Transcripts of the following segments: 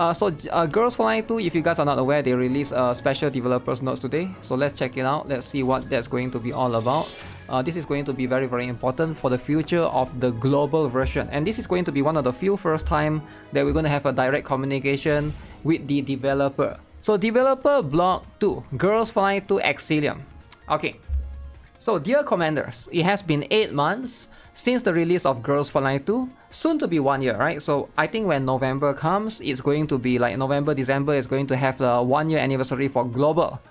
Girls Flying 2, if you guys are not aware, they released special developers notes today. So let's check it out. Let's see what that's going to be all about. This is going to be very, very important for the future of the global version. And this is going to be one of the few first time that we're going to have a direct communication with the developer. So developer block 2, Girls Flying 2 Exilium. Okay. So dear commanders, it has been 8 months since the release of Girls Flying 2, soon to be 1 year, right? So I think when November comes, it's going to be like November, December is going to have the 1 year anniversary for global.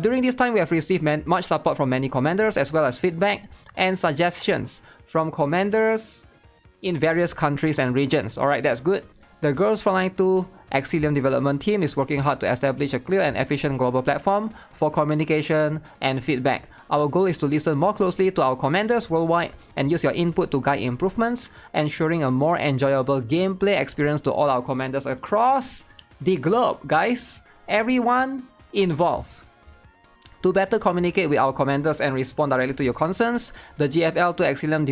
During this time, we have received much support from many commanders as well as feedback and suggestions from commanders in various countries and regions. Alright, that's good. The Girls Flying 2 Exilium development team is working hard to establish a clear and efficient global platform for communication and feedback. Our goal is to listen more closely to our commanders worldwide and use your input to guide improvements, ensuring a more enjoyable gameplay experience to all our commanders across the globe. Guys, everyone involved. To better communicate with our commanders and respond directly to your concerns, the GFL2 Exilium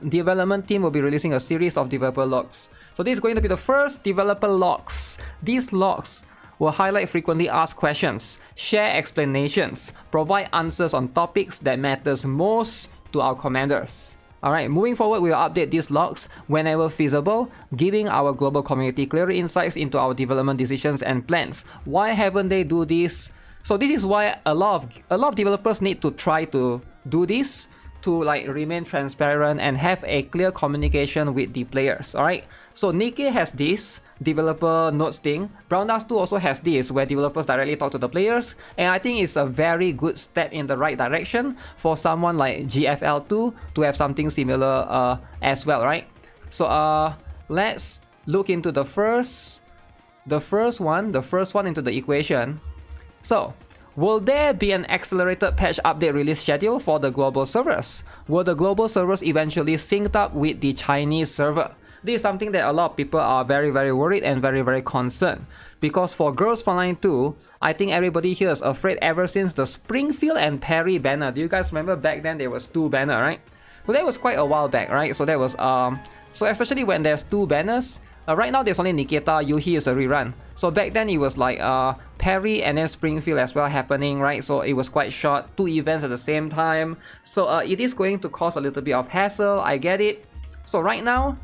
development team will be releasing a series of developer logs. So this is going to be the first developer logs. These logs will highlight frequently asked questions, share explanations, provide answers on topics that matters most to our commanders. Alright, moving forward, we will update these logs whenever feasible, giving our global community clearer insights into our development decisions and plans. Why haven't they do this? So this is why a lot of developers need to try to do this to like remain transparent and have a clear communication with the players. Alright, so Nikkei has this developer notes thing. Brown Dust 2 also has this where developers directly talk to the players, and I think it's a very good step in the right direction for someone like GFL2 to have something similar as well, right? So let's look into the first one into the equation. So, will there be an accelerated patch update release schedule for the global servers? Will the global servers eventually synced up with the Chinese server? This is something that a lot of people are very, very worried and very, very concerned. Because for Girls Flying 2, I think everybody here is afraid ever since the Springfield and Perry banner. Do you guys remember back then there was 2 banners, right? So that was quite a while back, right? So that was so especially when there's 2 banners. Right now there's only Nikita, Yuhi is a rerun. So back then it was like Perry and then Springfield as well happening, right? So it was quite short, 2 events at the same time. So it is going to cause a little bit of hassle, I get it. So right now,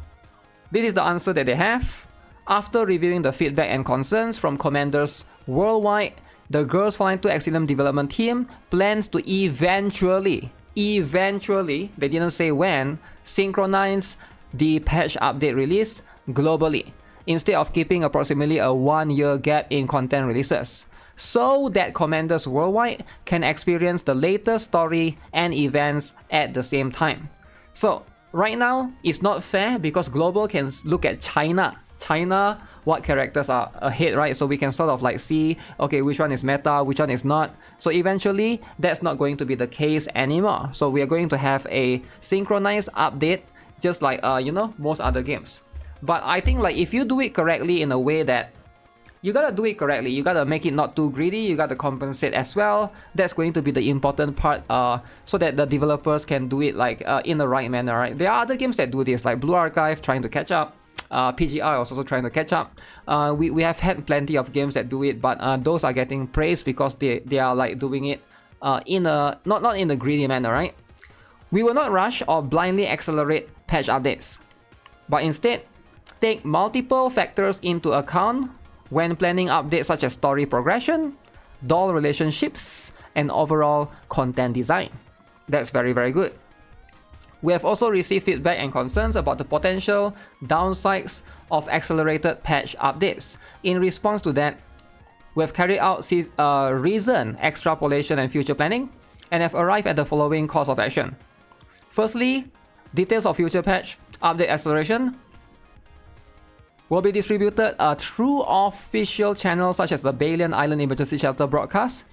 this is the answer that they have. After reviewing the feedback and concerns from commanders worldwide, the Girls Flying 2 Exilium development team plans to eventually, they didn't say when, synchronize the patch update release globally, instead of keeping approximately a 1 year gap in content releases, so that commanders worldwide can experience the latest story and events at the same time. So right now, it's not fair because global can look at China, what characters are ahead, right? So we can sort of like see, okay, which one is meta, which one is not. So eventually, that's not going to be the case anymore. So we are going to have a synchronized update, just like, you know, most other games. But I think like if you do it correctly in a way that you gotta do it correctly, you gotta make it not too greedy, you gotta compensate as well. That's going to be the important part, so that the developers can do it like in the right manner, right? There are other games that do this, like Blue Archive trying to catch up, PGR is also trying to catch up. We have had plenty of games that do it, but those are getting praised because they are like doing it in a not in a greedy manner, right? We will not rush or blindly accelerate patch updates, but instead take multiple factors into account when planning updates such as story progression, doll relationships, and overall content design. That's very, very good. We have also received feedback and concerns about the potential downsides of accelerated patch updates. In response to that, we have carried out reason, extrapolation, and future planning, and have arrived at the following course of action. Firstly, details of future patch update acceleration will be distributed through official channels such as the Balian Island Emergency Shelter broadcast.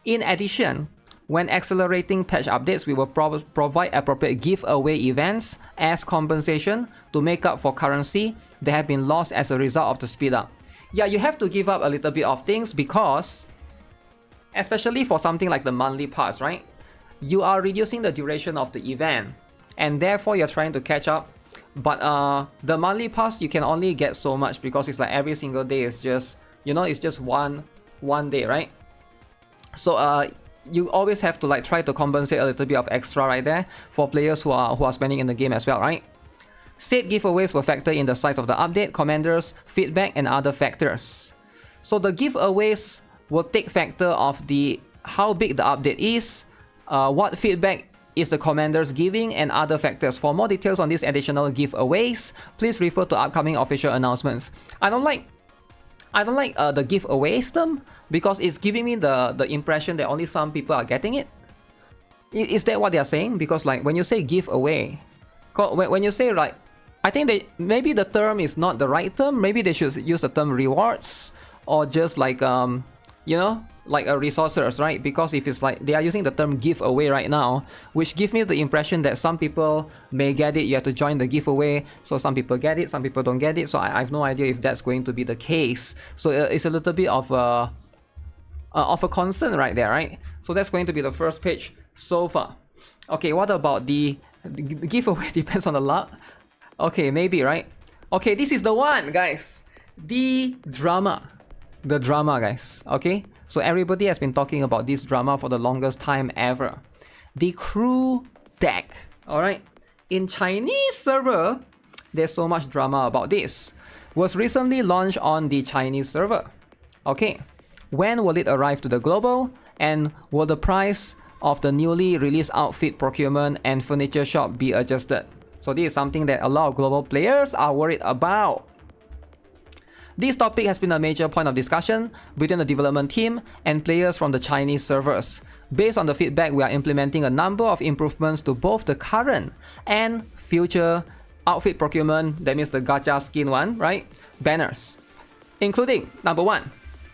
In addition, when accelerating patch updates, we will provide appropriate giveaway events as compensation to make up for currency that have been lost as a result of the speed up. Yeah, you have to give up a little bit of things because, especially for something like the monthly pass, right? You are reducing the duration of the event, and therefore you're trying to catch up But the monthly pass, you can only get so much because it's like every single day is just, you know, it's just one day, right? So you always have to like try to compensate a little bit of extra right there for players who are spending in the game as well, right? Said giveaways will factor in the size of the update, commanders, feedback, and other factors. So the giveaways will take factor of the how big the update is, what feedback is the commanders giving, and other factors. For more details on these additional giveaways, please refer to upcoming official announcements. I don't like the giveaways term because it's giving me the impression that only some people are getting it. Is that what they are saying? Because like when you say giveaway, when you say like, I think that maybe the term is not the right term. Maybe they should use the term rewards or just like you know, like a resources, right? Because if it's like they are using the term giveaway right now, which gives me the impression that some people may get it, you have to join the giveaway, so some people get it, some people don't get it. So I have no idea if that's going to be the case. So it's a little bit of a concern right there, right? So that's going to be the first page so far. Okay, what about the giveaway? Depends on the luck. Okay, maybe, right? Okay, this is the one, guys. The drama, guys. Okay, so everybody has been talking about this drama for the longest time ever. The crew deck. All right, in Chinese server, there's so much drama about this. Was recently launched on the Chinese server. Okay, when will it arrive to the global? And will the price of the newly released outfit procurement and furniture shop be adjusted? So this is something that a lot of global players are worried about. This topic has been a major point of discussion between the development team and players from the Chinese servers. Based on the feedback, we are implementing a number of improvements to both the current and future outfit procurement, that means the gacha skin one, right? Banners. Including, number 1,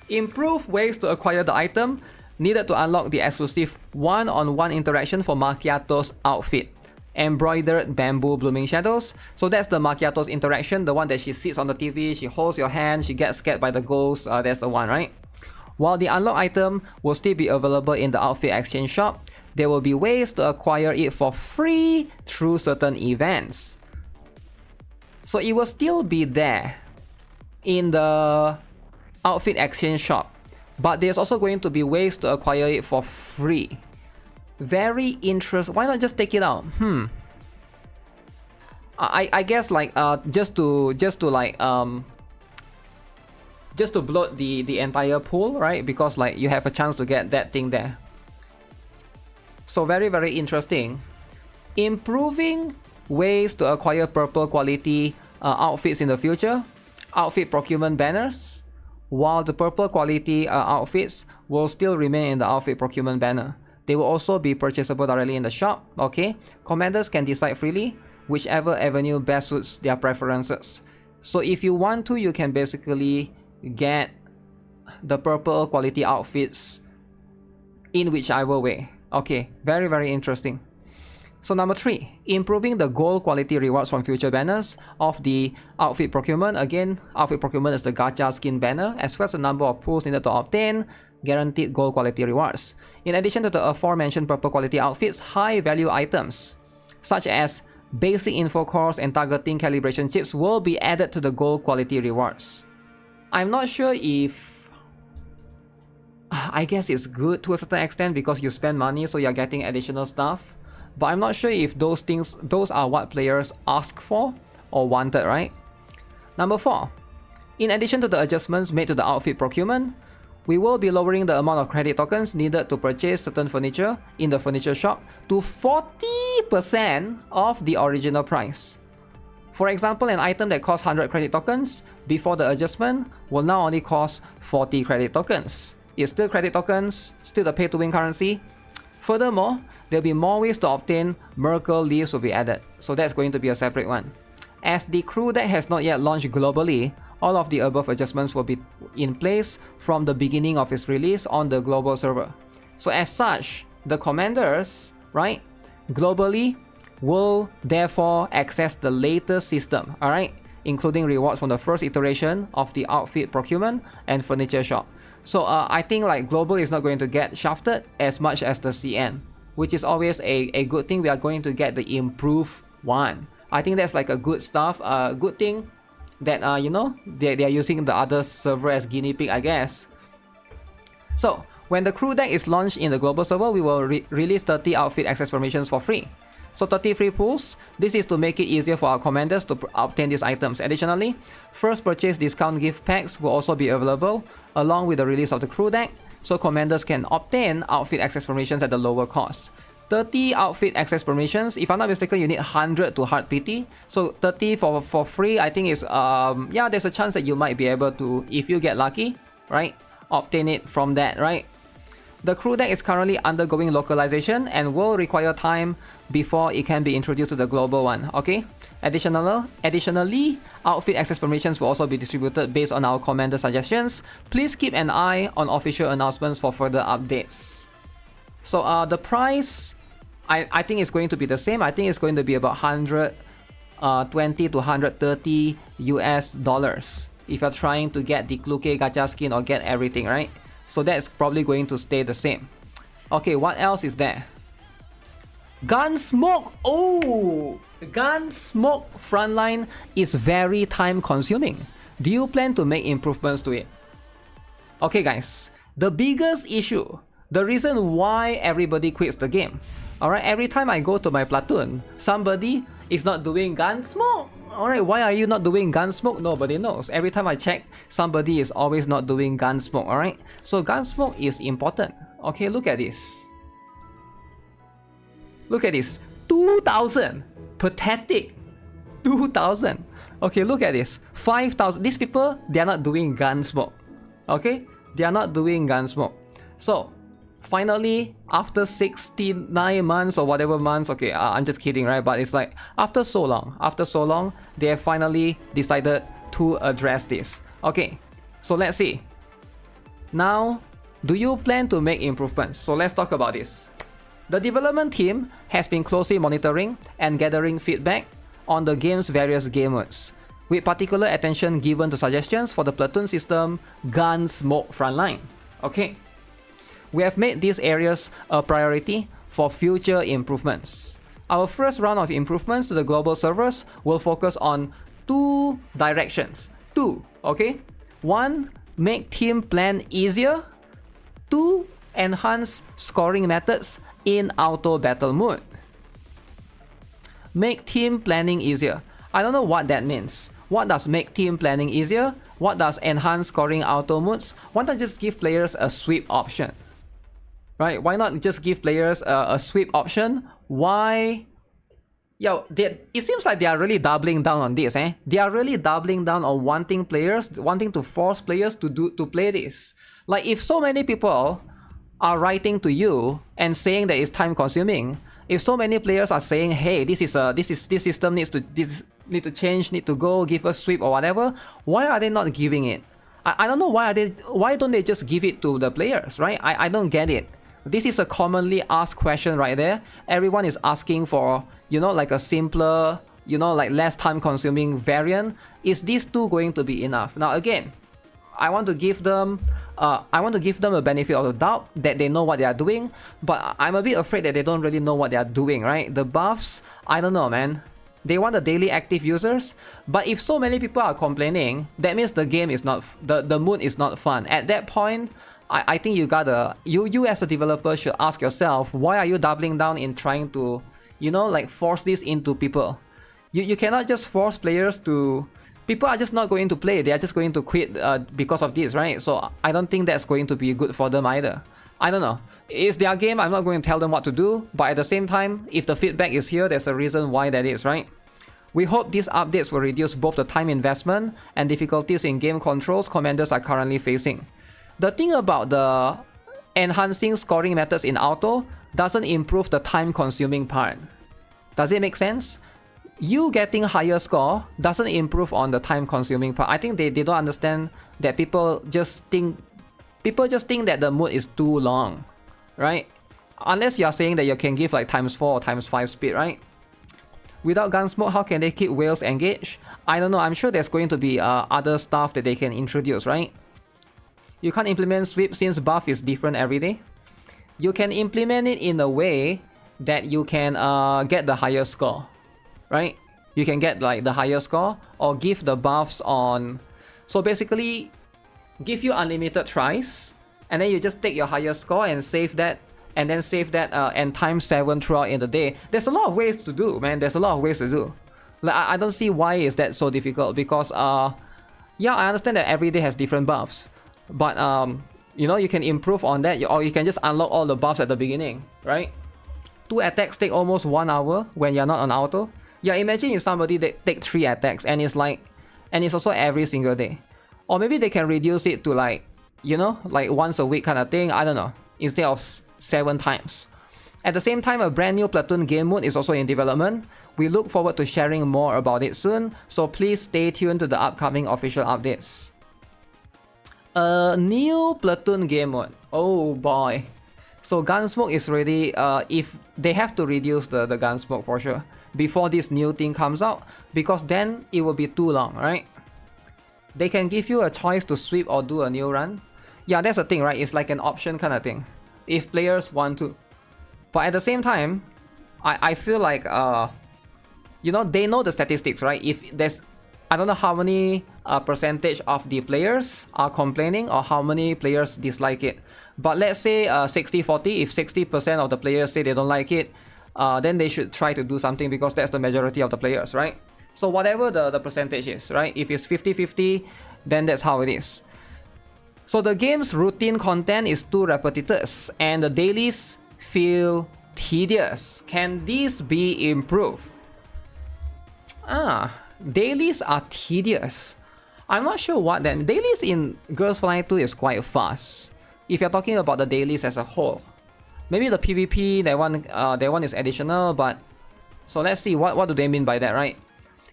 improve ways to acquire the item needed to unlock the exclusive one-on-one interaction for Macchiato's outfit. Embroidered bamboo blooming shadows. So that's the Macchiato's interaction, the one that she sits on the TV, she holds your hand, she gets scared by the ghost. That's the one, right? While the unlocked item will still be available in the outfit exchange shop, there will be ways to acquire it for free through certain events. So it will still be there in the outfit exchange shop, but there's also going to be ways to acquire it for free. Very interesting. Why not just take it out? I guess like just to bloat the entire pool, right? Because like you have a chance to get that thing there. So very, very interesting. Improving ways to acquire purple quality outfits in the future. Outfit procurement banners. While the purple quality outfits will still remain in the outfit procurement banner, they will also be purchasable directly in the shop. Okay, commanders can decide freely whichever avenue best suits their preferences. So if you want to, you can basically get the purple quality outfits in whichever way. Okay, very, very interesting. So number 3, improving the gold quality rewards from future banners of the outfit procurement. Again, outfit procurement is the gacha skin banner, as well as the number of pulls needed to obtain guaranteed gold quality rewards. In addition to the aforementioned purple quality outfits, high value items such as basic info cores and targeting calibration chips will be added to the gold quality rewards. I'm not sure if... I guess it's good to a certain extent because you spend money, so you're getting additional stuff. But I'm not sure if those are what players ask for or wanted, right? Number 4, in addition to the adjustments made to the outfit procurement, we will be lowering the amount of credit tokens needed to purchase certain furniture in the furniture shop to 40% of the original price. For example, an item that costs 100 credit tokens before the adjustment will now only cost 40 credit tokens. It's still credit tokens, still the pay-to-win currency. Furthermore, there'll be more ways to obtain Miracle Leaves will be added, so that's going to be a separate one. As the crew deck has not yet launched globally, all of the above adjustments will be in place from the beginning of its release on the global server. So as such, the commanders, right, globally will therefore access the latest system, alright, including rewards from the first iteration of the outfit procurement and furniture shop. So I think like global is not going to get shafted as much as the CN, which is always a good thing. We are going to get the improved one. I think that's like a good stuff, good thing that you know, they are using the other server as guinea pig, I guess. So when the crew deck is launched in the global server, we will release 30 outfit access permissions for free. So 30 free pools. This is to make it easier for our commanders to obtain these items. Additionally, first purchase discount gift packs will also be available along with the release of the crew deck, so commanders can obtain outfit access permissions at a lower cost. 30 outfit access permissions, if I'm not mistaken, you need 100 to hard PT. So 30 for free, I think is, yeah, there's a chance that you might be able to, if you get lucky, right, obtain it from that, right? The crew deck is currently undergoing localization and will require time before it can be introduced to the global one, okay? Additionally, outfit access permissions will also be distributed based on our commander suggestions. Please keep an eye on official announcements for further updates. So the price, I think it's going to be the same. I think it's going to be about 120 to 130 US dollars if you're trying to get the Kluke Gacha skin or get everything, right? So that's probably going to stay the same. Okay, what else is there? Gunsmoke! Oh! Gunsmoke Frontline is very time consuming. Do you plan to make improvements to it? Okay guys, the biggest issue, the reason why everybody quits the game. Alright, every time I go to my platoon, somebody is not doing Gunsmoke. Alright, why are you not doing Gunsmoke? Nobody knows. Every time I check, somebody is always not doing Gunsmoke, alright? So Gunsmoke is important. Okay, look at this. Look at this. 2,000! Pathetic! 2,000! Okay, look at this. 5,000. These people, they are not doing Gunsmoke. Okay? They are not doing Gunsmoke. So, finally, after 69 months or whatever months, okay, I'm just kidding, right? But it's like, after so long, they have finally decided to address this. Okay, so let's see. Now, do you plan to make improvements? So let's talk about this. The development team has been closely monitoring and gathering feedback on the game's various game modes, with particular attention given to suggestions for the platoon system Gunsmoke Frontline. Okay. We have made these areas a priority for future improvements. Our first round of improvements to the global servers will focus on 2 directions. 2, okay? 1, make team plan easier. 2, enhance scoring methods in auto battle mode. Make team planning easier. I don't know what that means. What does make team planning easier? What does enhance scoring auto modes? Why not just give players a sweep option? Right? Why not just give players a sweep option? Why? Yo, it seems like they are really doubling down on this, eh? They are really doubling down on wanting to force players to play this. Like, if so many people are writing to you and saying that it's time consuming, if so many players are saying, hey, this system needs to change, need to go, give us sweep or whatever, why are they not giving it? I don't know why don't they just give it to the players, right? I don't get it. This is a commonly asked question right there. Everyone is asking for, you know, like a simpler, you know, like less time consuming variant. Is these 2 going to be enough? Now again, I want to give them a benefit of the doubt that they know what they are doing, but I'm a bit afraid that they don't really know what they are doing, right? The buffs, I don't know, man. They want the daily active users, but if so many people are complaining, that means the game is not, the mood is not fun. At that point, I think you as a developer should ask yourself, why are you doubling down in trying to, you know, like force this into people? You cannot just force players to, people are just not going to play, they are just going to quit because of this, right? So I don't think that's going to be good for them either. I don't know. It's their game, I'm not going to tell them what to do, but at the same time, if the feedback is here, there's a reason why that is, right? We hope these updates will reduce both the time investment and difficulties in game controls commanders are currently facing. The thing about the enhancing scoring methods in auto doesn't improve the time consuming part. Does it make sense? You getting higher score doesn't improve on the time consuming part. I think they don't understand that people just think that the mode is too long, right? Unless you're saying that you can give like ×4 or ×5 speed, right? Without Gunsmoke, how can they keep whales engaged? I don't know, I'm sure there's going to be other stuff that they can introduce, right? You can't implement sweep since buff is different every day. You can implement it in a way that you can get the higher score, right? you can get like the higher score, or give the buffs on. So basically, give you unlimited tries, and then you just take your higher score and save that, and then save that and times 7 throughout in the day. There's a lot of ways to do, man. There's a lot of ways to do. Like I don't see why is that so difficult, because yeah, I understand that every day has different buffs, but you know, you can improve on that, or you can just unlock all the buffs at the beginning, right? 2 attacks take almost 1 hour when you're not on auto. Yeah, imagine if somebody take 3 attacks and it's like, and it's also every single day. Or maybe they can reduce it to like, you know, like once a week kind of thing, I don't know, instead of 7 times. At the same time, a brand new Platoon game mode is also in development. We look forward to sharing more about it soon, so please stay tuned to the upcoming official updates. A new Platoon game mode. Oh boy. So Gunsmoke is ready. If they have to reduce the Gunsmoke for sure before this new thing comes out, because then it will be too long, right? They can give you a choice to sweep or do a new run. Yeah, that's the thing, right? It's like an option kind of thing, if players want to. But at the same time, I feel like, you know, they know the statistics, right? If there's, I don't know how many percentage of the players are complaining or how many players dislike it. But let's say 60-40, if 60% of the players say they don't like it, then they should try to do something, because that's the majority of the players, right? So whatever the percentage is, right? If it's 50-50, then that's how it is. So the game's routine content is too repetitious, and the dailies feel tedious. Can these be improved? Dailies are tedious. I'm not sure what that. Dailies in Girls Flying 2 is quite fast. If you're talking about the dailies as a whole, maybe the PvP, that one is additional. But so let's see what do they mean by that, right?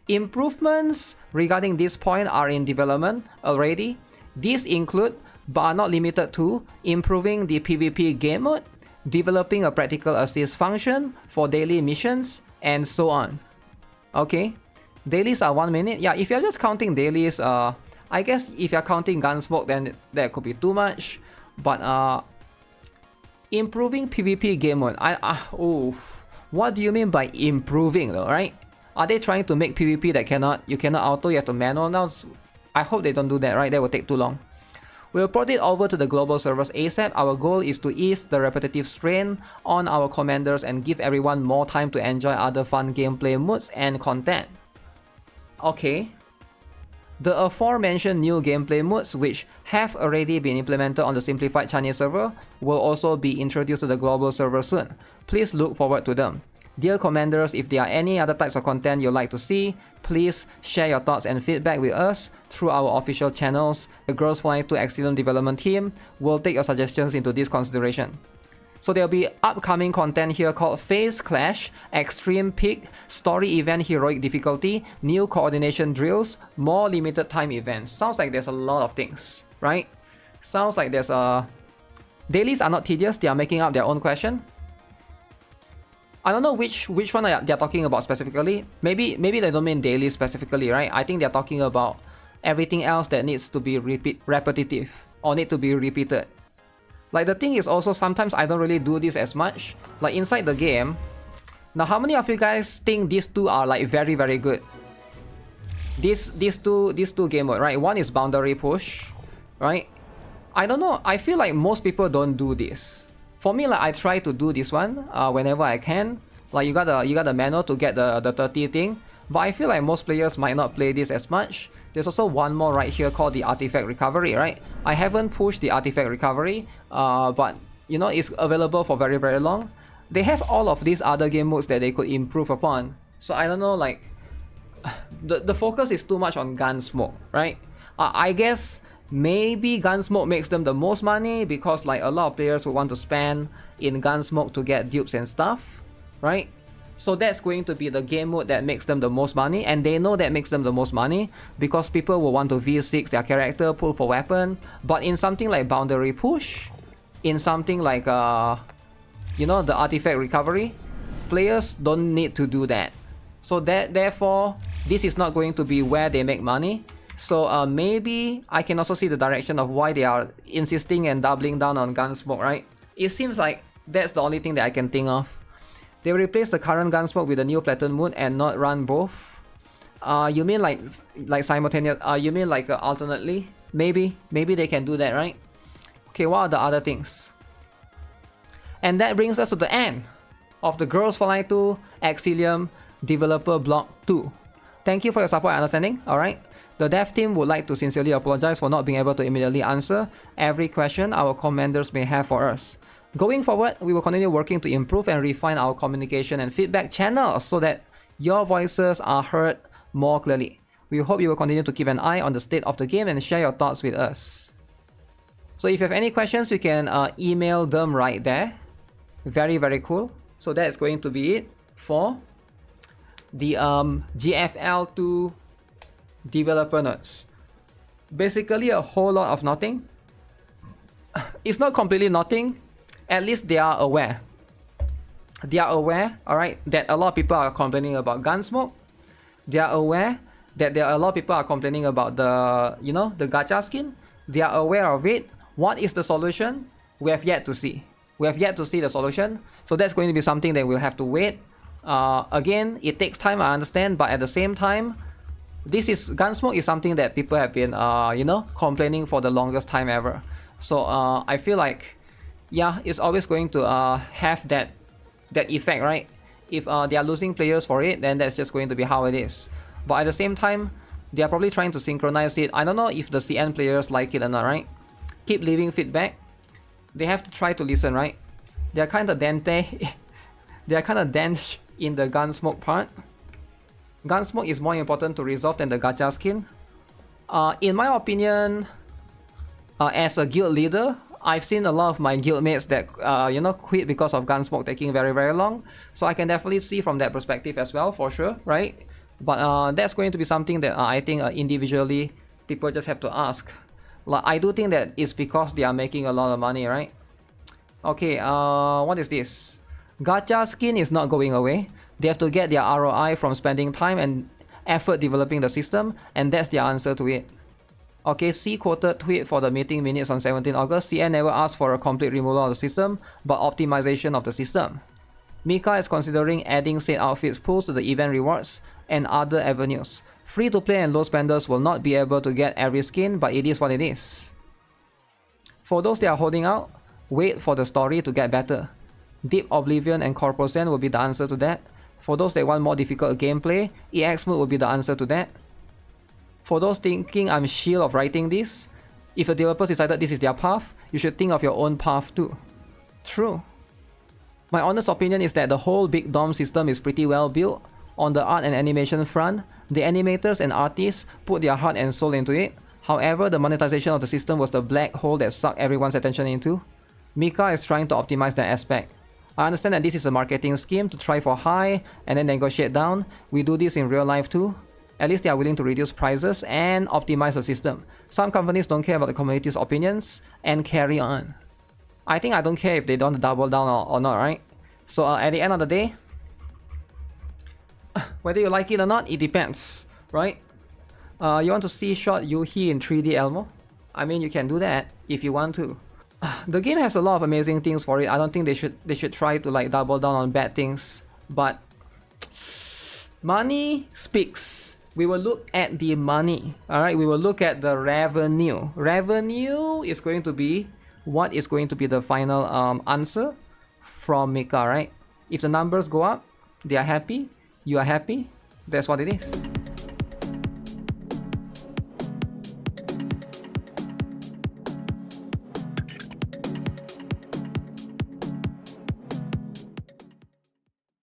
Improvements regarding this point are in development already. These include, but are not limited to, improving the PvP game mode, developing a practical assist function for daily missions, and so on. Okay, dailies are 1 minute. Yeah, if you're just counting dailies, I guess if you're counting Gunsmoke, then that could be too much. But improving PvP game mode. What do you mean by improving though, right? Are they trying to make PvP that you cannot auto, you have to manual now? I hope they don't do that, right? That will take too long. We'll port it over to the global servers ASAP. Our goal is to ease the repetitive strain on our commanders and give everyone more time to enjoy other fun gameplay modes and content. Okay. The aforementioned new gameplay modes, which have already been implemented on the simplified Chinese server, will also be introduced to the global server soon. Please look forward to them. Dear commanders, if there are any other types of content you'd like to see, please share your thoughts and feedback with us through our official channels. The Girls Flying 2 Exilium development team will take your suggestions into this consideration. So there'll be upcoming content here called Phase Clash, Extreme Peak, Story Event Heroic Difficulty, New Coordination Drills, more limited time events. Sounds like there's a lot of things, right? Sounds like there's a... Dailies are not tedious, they are making up their own question. I don't know which one they're talking about specifically. Maybe they don't mean daily specifically, right? I think they're talking about everything else that needs to be repetitive or need to be repeated. Like the thing is also, sometimes I don't really do this as much. Like inside the game. Now how many of you guys think these two are like very very good? These two game mode, right? One is boundary push, right? I don't know. I feel like most people don't do this. For me, like I try to do this one whenever I can. Like you got the manual to get the 30 thing, but I feel like most players might not play this as much. There's also one more right here called the artifact recovery, right? I haven't pushed the artifact recovery, but you know it's available for very very long. They have all of these other game modes that they could improve upon. So I don't know, like the focus is too much on Gunsmoke, right? I guess. Maybe Gunsmoke makes them the most money because like a lot of players will want to spend in Gunsmoke to get dupes and stuff, right? So that's going to be the game mode that makes them the most money, and they know that makes them the most money because people will want to V6 their character, pull for weapon. But in something like boundary push, in something like you know, the artifact recovery, players don't need to do that. So therefore this is not going to be where they make money. So maybe I can also see the direction of why they are insisting and doubling down on Gunsmoke, right? It seems like that's the only thing that I can think of. They replace the current Gunsmoke with a new Platoon mode and not run both. You mean like simultaneous? You mean like alternately? Maybe they can do that, right? Okay, what are the other things? And that brings us to the end of the Girls Frontline 2 Exilium Developer Block 2. Thank you for your support and understanding, alright? The dev team would like to sincerely apologize for not being able to immediately answer every question our commanders may have for us. Going forward, we will continue working to improve and refine our communication and feedback channels so that your voices are heard more clearly. We hope you will continue to keep an eye on the state of the game and share your thoughts with us. So if you have any questions, you can email them right there. Very cool. So that's going to be it for the GFL2 developer notes. Basically a whole lot of nothing. It's not completely nothing. At least they are aware. They are aware, alright, that a lot of people are complaining about Gunsmoke. They are aware that there are a lot of people are complaining about the, you know, the gacha skin. They are aware of it. What is the solution? We have yet to see. We have yet to see the solution. So that's going to be something that we'll have to wait. Again, it takes time, I understand, but at the same time, Gunsmoke is something that people have been, you know, complaining for the longest time ever. So I feel like, yeah, it's always going to have that effect, right? If they are losing players for it, then that's just going to be how it is. But at the same time, they are probably trying to synchronize it. I don't know if the CN players like it or not, right? Keep leaving feedback. They have to try to listen, right? They are kind of dente. They are kind of dense in the Gunsmoke part. Gunsmoke is more important to resolve than the gacha skin. In my opinion, as a guild leader, I've seen a lot of my guildmates that you know, quit because of Gunsmoke taking very long. So I can definitely see from that perspective as well, for sure, right? But that's going to be something that I think individually people just have to ask. Like, I do think that it's because they are making a lot of money, right? Okay, what is this? Gacha skin is not going away. They have to get their ROI from spending time and effort developing the system, and that's their answer to it. Okay, C quoted tweet for the meeting minutes on 17 August. CN never asked for a complete removal of the system, but optimization of the system. Mica is considering adding said outfits pools to the event rewards and other avenues. Free-to-play and low spenders will not be able to get every skin, but it is what it is. For those that are holding out, wait for the story to get better. Deep Oblivion and Corposen will be the answer to that. For those that want more difficult gameplay, EX mode will be the answer to that. For those thinking I'm shield of writing this, if the developers decided this is their path, you should think of your own path too. True. My honest opinion is that the whole Big Dom system is pretty well built. On the art and animation front, the animators and artists put their heart and soul into it. However, the monetization of the system was the black hole that sucked everyone's attention into. Mica is trying to optimize that aspect. I understand that this is a marketing scheme to try for high and then negotiate down. We do this in real life too. At least they are willing to reduce prices and optimize the system. Some companies don't care about the community's opinions and carry on. I think I don't care if they don't double down or not, right? So at the end of the day, whether you like it or not, it depends, right? You want to see shot Yuhi in 3D Elmo? I mean, you can do that if you want to. The game has a lot of amazing things for it. I don't think they should try to like double down on bad things. But money speaks. We will look at the money. Alright, we will look at the revenue. Revenue is going to be what is going to be the final answer from Mica, right? If the numbers go up, they are happy, you are happy, that's what it is.